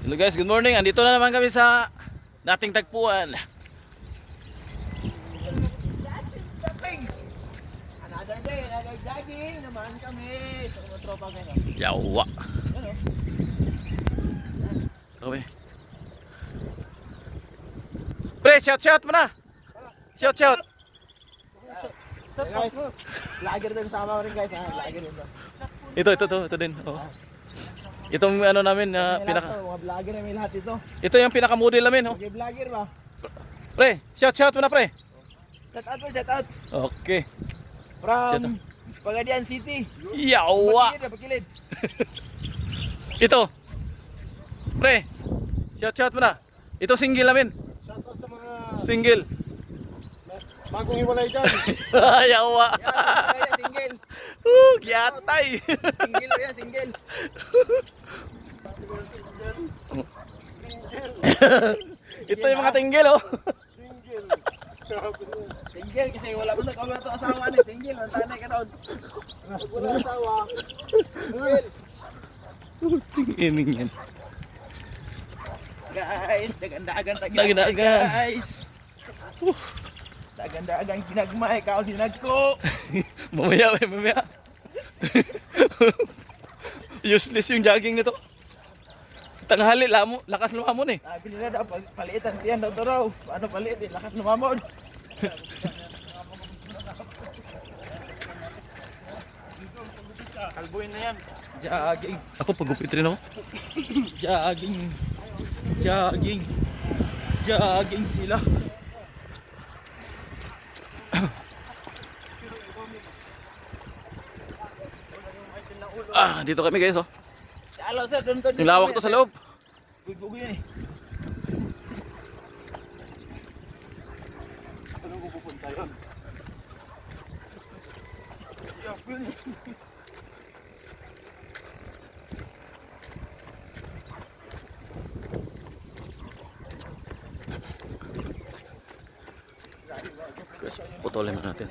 Hello guys, good morning. Andito na naman kami sa dating tagpuan. Another day, another jogging naman kami. Sa mga tropa ngayon. Yawa. Okay. Pre, shout mo na. Shout. Guys, lager din sama ko rin guys. Lager din to. Ito din. Oh. Itong ano namin na pinaka Mga vlogger na may lahat ito. ito yung pinaka model namin, oh. Okay, vlogger ba? Pre, shout mo na, pre. Shout out, shout out. Okay. Shout From Pagadian City. Yawa. Bakilid. Ito. Pre, shout mo na. Ito single namin. Shout out sa mga Single. bagong hiwalay dyan. Yawa. Yan, single. Gyatay. Single o yan, single. Ito yung mga tinggil, oh. Single kasi wala mo na kami ito asawa ni. Single, ang tanay ka doon. Wala asawa. Single. Tingin yan. Guys, dagan-dagan Dagan-dagan. guys. Dagan-dagan ginagmay ka o ginagko. Mamaya. Useless yung jogging nito. Tanghali, lakas lumamon eh. Sabi nila daw, palitan tiyan daw raw. Ano palit eh, lakas lumamon. Kalbuin na yan. Jogging. Ako pagupit rin ako. Jogging sila. Dito kami guys, oh. Alaw sir, doon. Yung lawak to sa loob. Gugugo yun eh. Ano ko pupunta yun? Guys, putulin na natin.